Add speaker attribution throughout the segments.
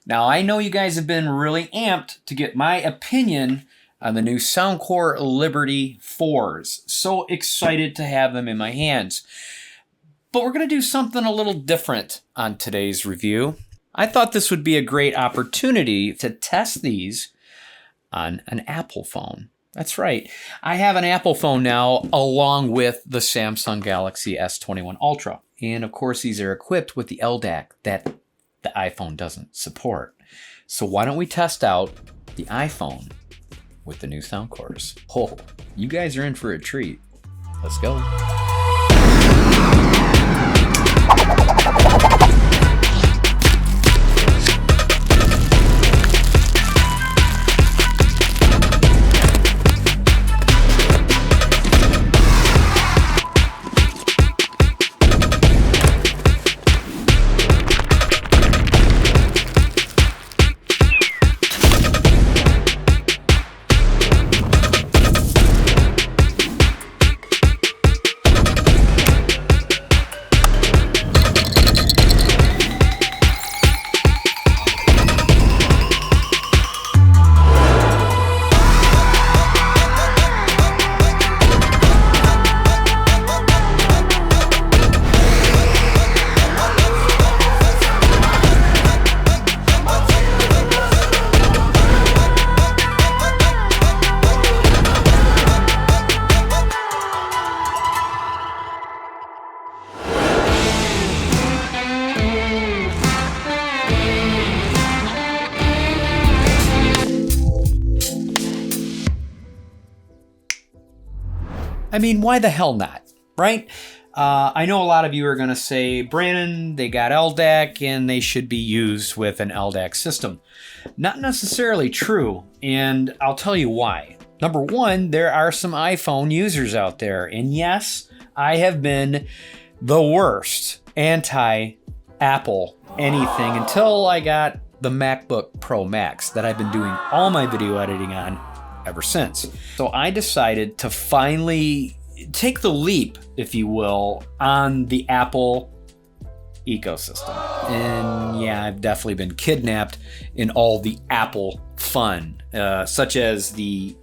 Speaker 1: Now, I know you guys have been really amped to get my opinion on the new Soundcore Liberty 4s. So excited to have them in my hands. But we're going to do something a little different on today's review. I thought this would be a great opportunity to test these on an Apple phone. That's right. I have an Apple phone now along with the Samsung Galaxy S21 Ultra. And of course, these are equipped with the LDAC that the iPhone doesn't support. So why don't we test out the iPhone with the new Soundcores? Oh, you guys are in for a treat. Let's go. I mean, why the hell not, right? I know a lot of you are going to say, Brannon, they got LDAC and they should be used with an LDAC system. Not necessarily true, and I'll tell you why. Number one, there are some iPhone users out there, and yes, I have been the worst anti-Apple anything until I got the MacBook Pro Max that I've been doing all my video editing on ever since. So I decided to finally take the leap, if you will, on the Apple ecosystem. And yeah, I've definitely been kidnapped in all the Apple fun, such as the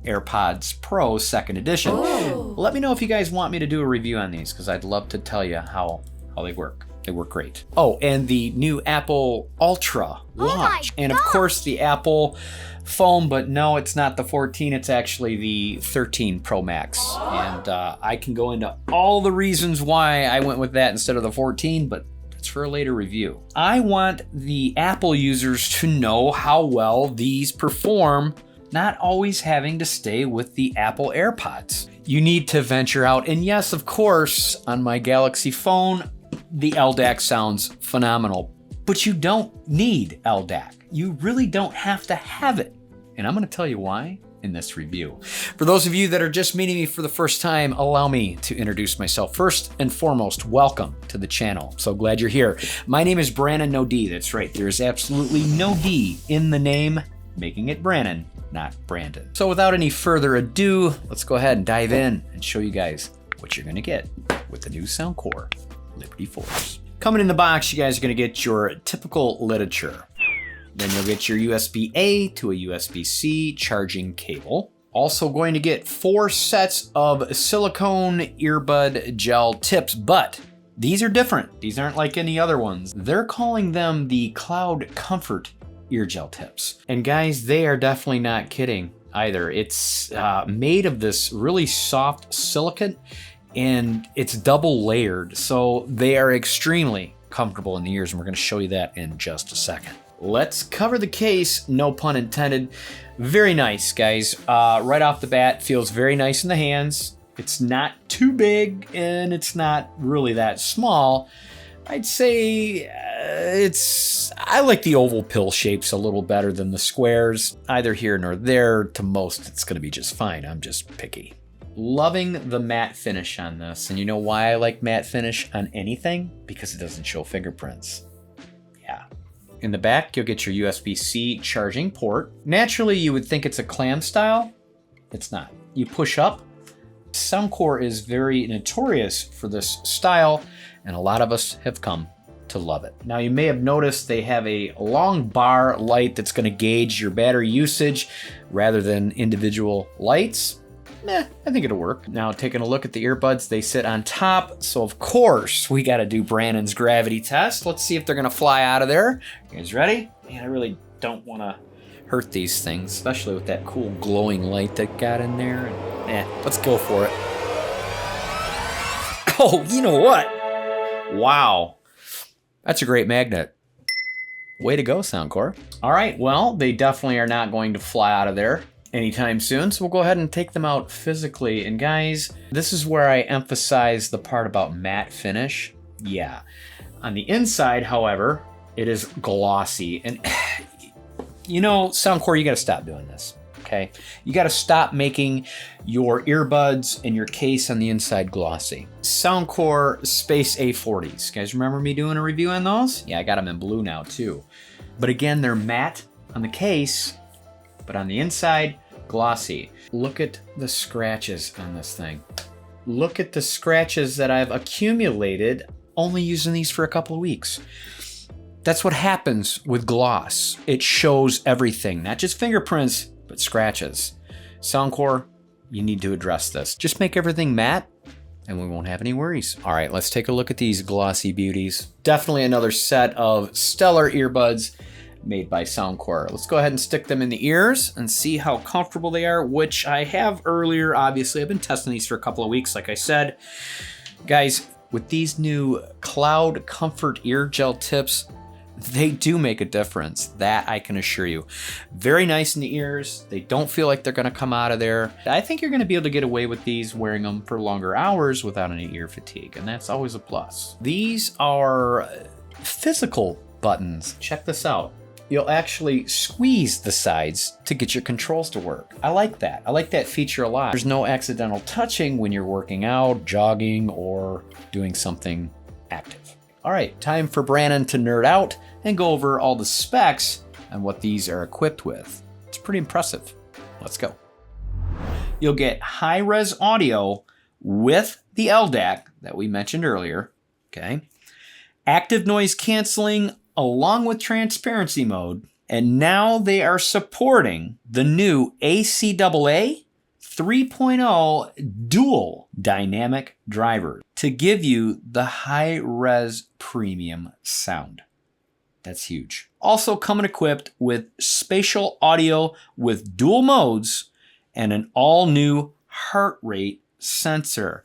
Speaker 1: AirPods Pro 2nd edition. Ooh. Let me know if you guys want me to do a review on these, because I'd love to tell you how they work. They work great. Oh, and the new Apple Ultra launch. And of course the Apple phone, but no, it's not the 14, it's actually the 13 Pro Max. And I can go into all the reasons why I went with that instead of the 14, but that's for a later review. I want the Apple users to know how well these perform, not always having to stay with the Apple AirPods. You need to venture out, and yes, of course, on my Galaxy phone, the LDAC sounds phenomenal, but you don't need LDAC. You really don't have to have it. And I'm going to tell you why in this review. For those of you that are just meeting me for the first time, allow me to introduce myself. First and foremost, welcome to the channel. So glad you're here. My name is Brannon No. That's right. There is absolutely no D in the name, making it Brannon, not Brandon. So without any further ado, let's go ahead and dive in and show you guys what you're going to get with the new Soundcore Liberty 4s. Coming in the box, you guys are going to get your typical literature. Then you'll get your USB-A to a USB-C charging cable. Also going to get 4 sets of silicone earbud gel tips, but these are different. These aren't like any other ones. They're calling them the Cloud Comfort ear gel tips. And guys, they are definitely not kidding either. It's made of this really soft silicone, and it's double layered, so they are extremely comfortable in the ears, and we're going to show you that in just a second. Let's cover the case, no pun intended. Very nice, guys. Right off the bat, feels very nice in the hands. It's not too big, and it's not really that small. I'd say I like the oval pill shapes a little better than the squares. Either here nor there, to most, it's going to be just fine. I'm just picky. Loving the matte finish on this. And you know why I like matte finish on anything? Because it doesn't show fingerprints. Yeah. In the back, you'll get your USB-C charging port. Naturally, you would think it's a clam style. It's not. You push up. Soundcore is very notorious for this style, and a lot of us have come to love it. Now you may have noticed they have a long bar light that's going to gauge your battery usage rather than individual lights. I think it'll work. Now taking a look at the earbuds, they sit on top. So of course we got to do Brannon's gravity test. Let's see if they're going to fly out of there. You guys ready? Man, I really don't want to hurt these things, especially with that cool glowing light that got in there. Let's go for it. Oh, you know what? Wow. That's a great magnet. Way to go, Soundcore. All right, well, they definitely are not going to fly out of there anytime soon, so we'll go ahead and take them out physically. And guys, this is where I emphasize the part about matte finish. Yeah. On the inside, however, it is glossy. And you know, Soundcore, you gotta stop doing this, okay? You gotta stop making your earbuds and your case on the inside glossy. Soundcore Space A40s. You guys remember me doing a review on those? Yeah, I got them in blue now too. But again, they're matte on the case, but on the inside, glossy. Look at the scratches on this thing. Look at the scratches that I've accumulated only using these for a couple of weeks. That's what happens with gloss. It shows everything, not just fingerprints, but scratches. Soundcore, you need to address this. Just make everything matte and we won't have any worries. All right, let's take a look at these glossy beauties. Definitely another set of stellar earbuds made by Soundcore. Let's go ahead and stick them in the ears and see how comfortable they are, which I have earlier. Obviously, I've been testing these for a couple of weeks, like I said. Guys, with these new Cloud Comfort ear gel tips, they do make a difference. That I can assure you. Very nice in the ears. They don't feel like they're gonna come out of there. I think you're gonna be able to get away with these wearing them for longer hours without any ear fatigue, and that's always a plus. These are physical buttons. Check this out. You'll actually squeeze the sides to get your controls to work. I like that. I like that feature a lot. There's no accidental touching when you're working out, jogging, or doing something active. All right, time for Brannon to nerd out and go over all the specs and what these are equipped with. It's pretty impressive. Let's go. You'll get high-res audio with the LDAC that we mentioned earlier, okay? Active noise canceling along with transparency mode, and now they are supporting the new ACAA 3.0 dual dynamic driver to give you the high-res premium sound. That's huge. Also coming equipped with spatial audio with dual modes and an all-new heart rate sensor.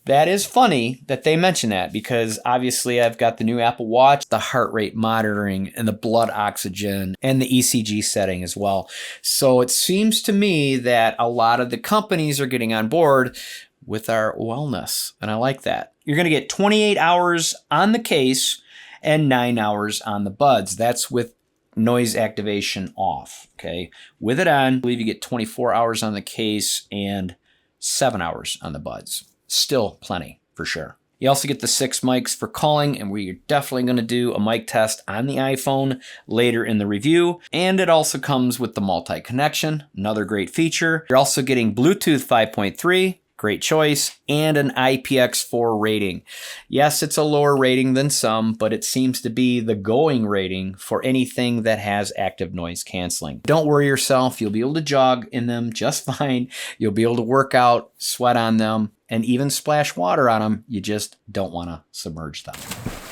Speaker 1: That is funny that they mention that because obviously I've got the new Apple Watch, the heart rate monitoring and the blood oxygen and the ECG setting as well. So it seems to me that a lot of the companies are getting on board with our wellness, and I like that. You're going to get 28 hours on the case and 9 hours on the buds. That's with noise activation off, okay? With it on, I believe you get 24 hours on the case and 7 hours on the buds. Still plenty, for sure. You also get the 6 mics for calling, and we're definitely going to do a mic test on the iPhone later in the review. And it also comes with the multi-connection, another great feature. You're also getting Bluetooth 5.3, great choice, and an IPX4 rating. Yes, it's a lower rating than some, but it seems to be the going rating for anything that has active noise canceling. Don't worry yourself, you'll be able to jog in them just fine. You'll be able to work out, sweat on them, and even splash water on them. You just don't want to submerge them.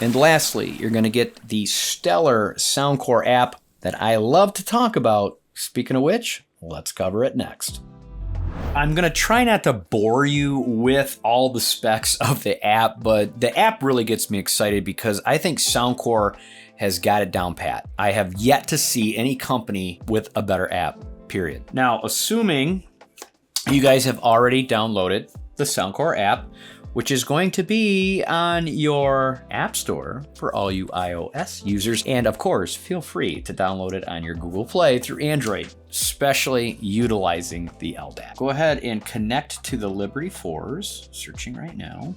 Speaker 1: And lastly, you're going to get the stellar Soundcore app that I love to talk about. Speaking of which, let's cover it next. I'm going to try not to bore you with all the specs of the app, but the app really gets me excited because I think Soundcore has got it down pat. I have yet to see any company with a better app, period. Now, assuming you guys have already downloaded the Soundcore app, which is going to be on your App Store for all you iOS users. And of course, feel free to download it on your Google Play through Android, especially utilizing the LDAC. Go ahead and connect to the Liberty 4s, searching right now.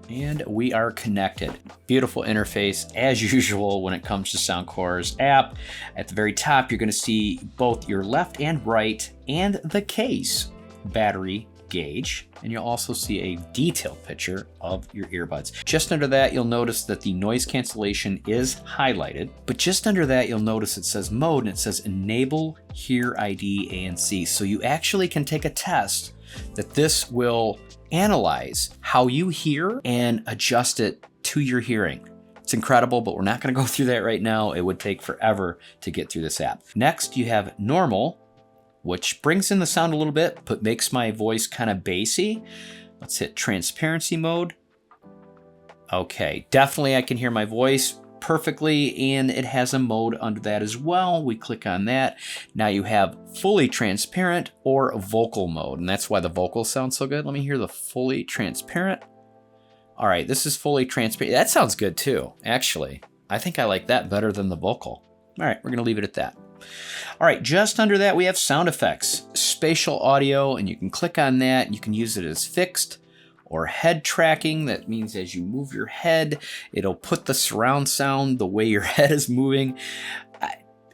Speaker 1: And we are connected. Beautiful interface as usual when it comes to Soundcore's app. At the very top, you're going to see both your left and right and the case battery gauge, and you'll also see a detailed picture of your earbuds. Just under that, you'll notice that the noise cancellation is highlighted, but just under that, you'll notice it says mode and it says enable Hear ID ANC. So you actually can take a test that this will analyze how you hear and adjust it to your hearing. It's incredible, but we're not going to go through that right now. It would take forever to get through this app. Next, you have normal, which brings in the sound a little bit, but makes my voice kind of bassy. Let's hit transparency mode. Okay, definitely I can hear my voice perfectly, and it has a mode under that as well. We click on that. Now you have fully transparent or vocal mode, and that's why the vocals sound so good. Let me hear the fully transparent. All right, this is fully transparent. That sounds good too, actually. I think I like that better than the vocal. All right, we're gonna leave it at that. All right, just under that we have sound effects, spatial audio, and you can click on that. You can use it as fixed or head tracking. That means as you move your head, it'll put the surround sound the way your head is moving.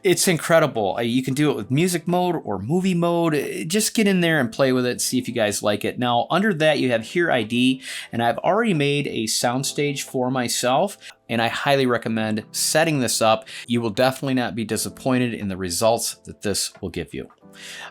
Speaker 1: It's incredible. You can do it with music mode or movie mode. Just get in there and play with it, see if you guys like it. Now, under that, you have Hear ID, and I've already made a soundstage for myself, and I highly recommend setting this up. You will definitely not be disappointed in the results that this will give you.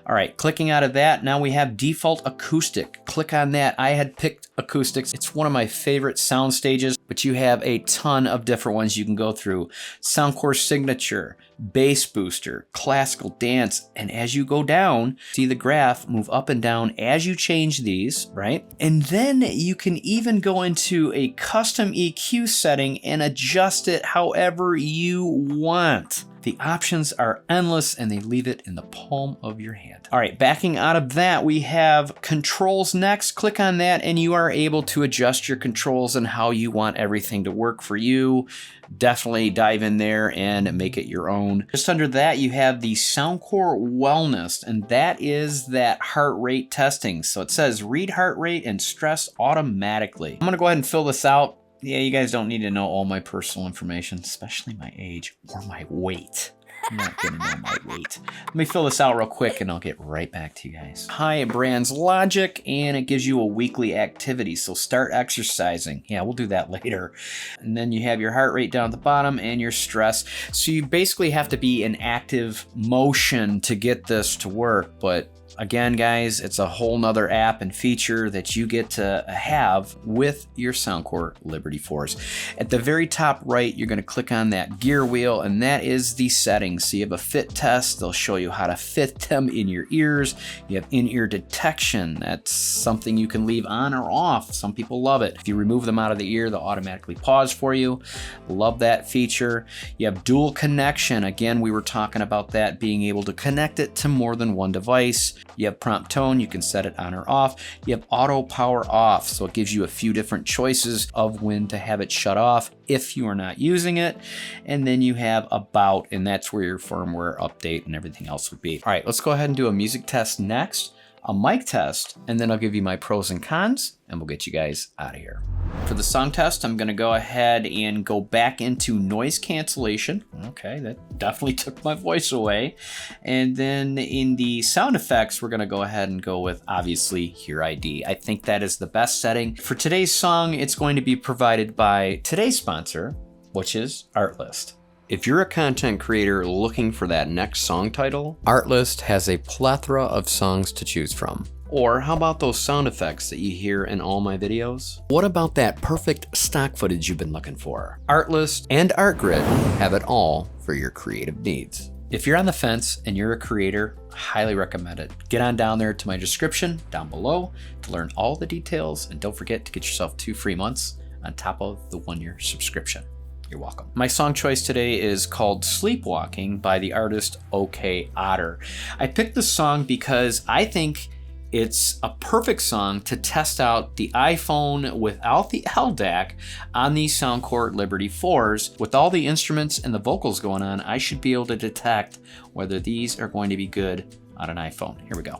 Speaker 1: All right, clicking out of that, now we have default acoustic. Click on that. I had picked acoustics. It's one of my favorite sound stages, but you have a ton of different ones you can go through. Soundcore signature, bass booster, classical dance, and as you go down, see the graph move up and down as you change these, right? And then you can even go into a custom EQ setting and adjust it however you want. The options are endless and they leave it in the palm of your hand. All right, backing out of that, we have controls next. Click on that and you are able to adjust your controls and how you want everything to work for you. Definitely dive in there and make it your own. Just under that, you have the Soundcore Wellness, and that is that heart rate testing. So it says read heart rate and stress automatically. I'm gonna go ahead and fill this out. Yeah, you guys don't need to know all my personal information, especially my age or my weight. I'm not gonna know my weight. Let me fill this out real quick and I'll get right back to you guys. Hi, brann'z logic, and it gives you a weekly activity. So start exercising. Yeah, we'll do that later. And then you have your heart rate down at the bottom and your stress. So you basically have to be in active motion to get this to work, but again, guys, it's a whole nother app and feature that you get to have with your Soundcore Liberty 4s. At the very top right, you're going to click on that gear wheel, and that is the settings. So you have a fit test. They'll show you how to fit them in your ears. You have in-ear detection. That's something you can leave on or off. Some people love it. If you remove them out of the ear, they'll automatically pause for you. Love that feature. You have dual connection. Again, we were talking about that, being able to connect it to more than one device. You have prompt tone, you can set it on or off. You have auto power off, so it gives you a few different choices of when to have it shut off if you are not using it. And then you have about, and that's where your firmware update and everything else would be. All right, let's go ahead and do a music test next, a mic test, and then I'll give you my pros and cons, and we'll get you guys out of here. For the song test, I'm gonna go ahead and go back into noise cancellation. Okay, that definitely took my voice away. And then in the sound effects, we're gonna go ahead and go with, obviously, Hear ID. I think that is the best setting. For today's song, it's going to be provided by today's sponsor, which is ARTLIST. If you're a content creator looking for that next song title, ARTLIST has a plethora of songs to choose from. Or how about those sound effects that you hear in all my videos? What about that perfect stock footage you've been looking for? ARTLIST and ARTGRID have it all for your creative needs. If you're on the fence and you're a creator, I highly recommend it. Get on down there to my description down below to learn all the details, and don't forget to get yourself 2 free months on top of the 1-year subscription. You're welcome. My song choice today is called Sleepwalking by the artist OK Otter. I picked this song because I think it's a perfect song to test out the iPhone without the LDAC on these Soundcore Liberty 4s. With all the instruments and the vocals going on, I should be able to detect whether these are going to be good on an iPhone. Here we go.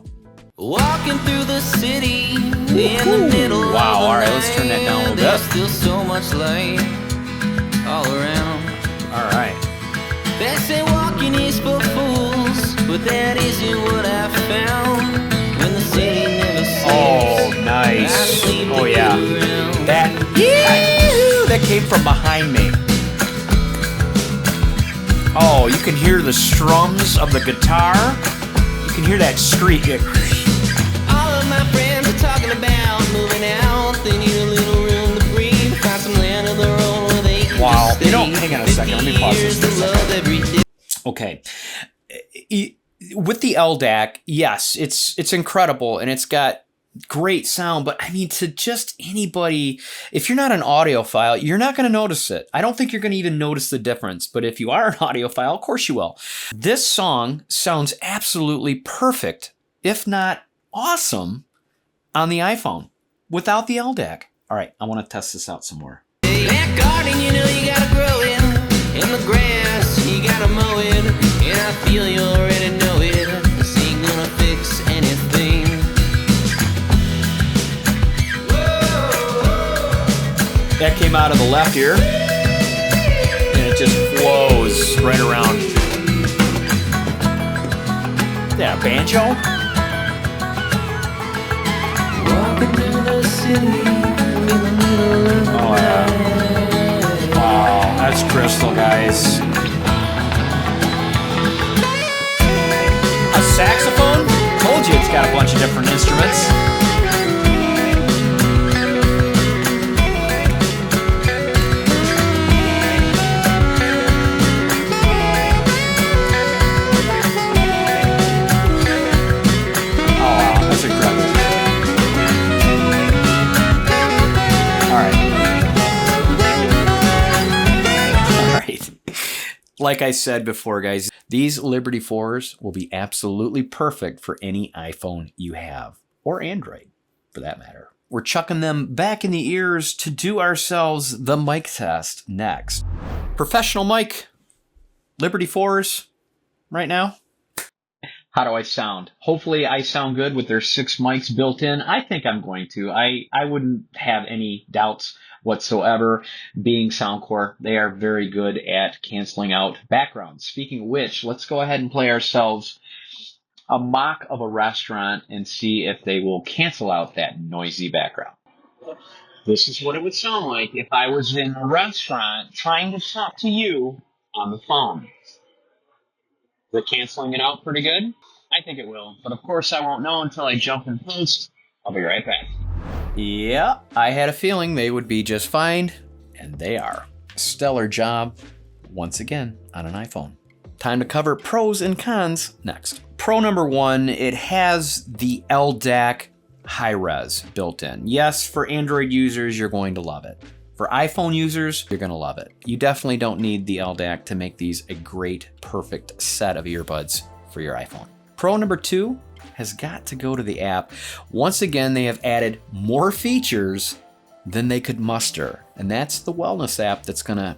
Speaker 2: Walking through the city in the middle of the night.
Speaker 1: All right, let's turn that down a little bit.
Speaker 2: There's still so much light all around.
Speaker 1: All right.
Speaker 2: They say walking is for fools, but that isn't what I found. When the city never sleeps.
Speaker 1: from behind me. Oh, you can hear the strums of the guitar. You can hear that screech.
Speaker 2: All of my friends are talking about moving out. They need a little room to breathe. Find some land of their own where they can
Speaker 1: Wow.
Speaker 2: just
Speaker 1: You know,
Speaker 2: stay.
Speaker 1: hang on a second. Let me pause this for a
Speaker 2: 50 years of love every day.
Speaker 1: Okay. With the LDAC, yes, it's incredible and it's got great sound, but I mean, to just anybody, if you're not an audiophile, you're not going to notice it. I don't think you're going to even notice the difference, but if you are an audiophile, of course you will. This song sounds absolutely perfect, if not awesome, on the iPhone without the LDAC. All right, I want to test this out some more.
Speaker 2: That garden, you know you gotta grow it. In the grass, you gotta mow it. And I feel you already know it. This ain't gonna fix anything.
Speaker 1: That came out of the left ear, and it just flows right around. Yeah, banjo?
Speaker 2: Walking through the city in the middle of the night.
Speaker 1: Wow, that's crystal, guys. A saxophone? Told you it's got a bunch of different instruments. Like I said before, guys, these Liberty 4s will be absolutely perfect for any iPhone you have, or Android, for that matter. We're chucking them back in the ears to do ourselves the mic test next. Professional mic, Liberty 4s, right now. How do I sound? Hopefully I sound good with their 6 mics built in. I think I'm going to. I wouldn't have any doubts whatsoever. Being Soundcore, they are very good at canceling out backgrounds. Speaking of which, let's go ahead and play ourselves a mock of a restaurant and see if they will cancel out that noisy background. This is what it would sound like if I was in a restaurant trying to talk to you on the phone. Is it canceling it out pretty good? I think it will, but of course I won't know until I jump in post. I'll be right back. Yeah, I had a feeling they would be just fine, and they are. Stellar job, once again, on an iPhone. Time to cover pros and cons next. Pro number 1, it has the LDAC high res built in. Yes, for Android users, you're going to love it. For iPhone users, you're going to love it. You definitely don't need the LDAC to make these a great, perfect set of earbuds for your iPhone. Pro number 2 has got to go to the app. Once again, they have added more features than they could muster, and that's the wellness app that's going to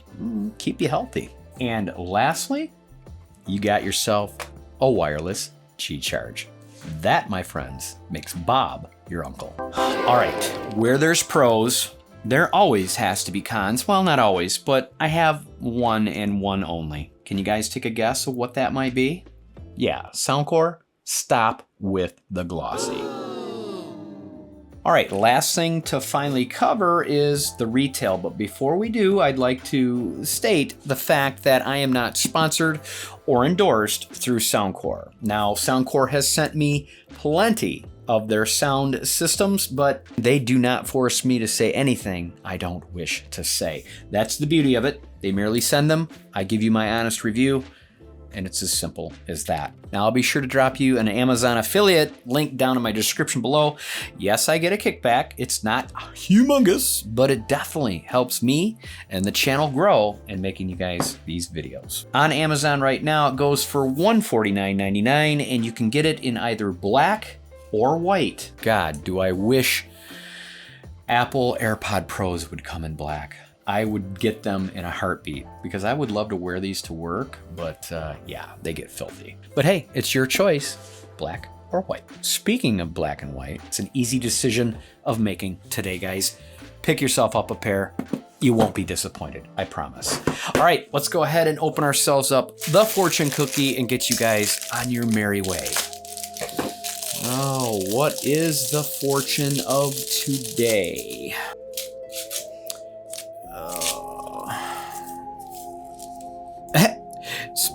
Speaker 1: keep you healthy. And lastly, you got yourself a wireless Qi charge. That, my friends, makes Bob your uncle. All right, where there's pros, there always has to be cons. Well, not always, but I have one and one only. Can you guys take a guess of what that might be? Yeah, Soundcore, stop with the glossy. All right, last thing to finally cover is the retail, but before we do, I'd like to state the fact that I am not sponsored or endorsed through Soundcore. Now, Soundcore has sent me plenty of their sound systems, but they do not force me to say anything I don't wish to say. That's the beauty of it. They merely send them, I give you my honest review, and it's as simple as that. Now, I'll be sure to drop you an Amazon affiliate link down in my description below. Yes, I get a kickback. It's not humongous, but it definitely helps me and the channel grow in making you guys these videos. On Amazon right now, it goes for $149.99, and you can get it in either black or white. God, do I wish Apple AirPod Pros would come in black. I would get them in a heartbeat because I would love to wear these to work, but yeah, they get filthy. But hey, it's your choice, black or white. Speaking of black and white, it's an easy decision of making today, guys. Pick yourself up a pair. You won't be disappointed, I promise. All right, let's go ahead and open ourselves up the fortune cookie and get you guys on your merry way. Oh, what is the fortune of today?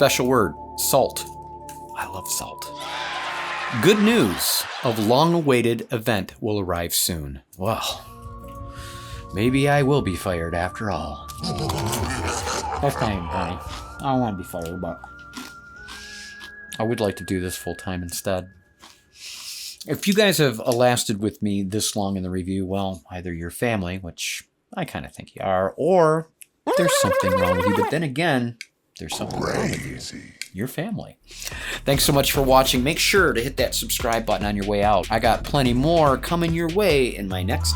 Speaker 1: special word, salt. I love salt. Good news of long-awaited event will arrive soon. Well, maybe I will be fired after all. That's kind of funny. I don't want to be fired, but I would like to do this full time instead. If you guys have lasted with me this long in the review, well, either your family, which I kind of think you are, or there's something wrong with you. But then again, there's something wrong with you. Your family. Thanks so much for watching. Make sure to hit that subscribe button on your way out. I got plenty more coming your way in my next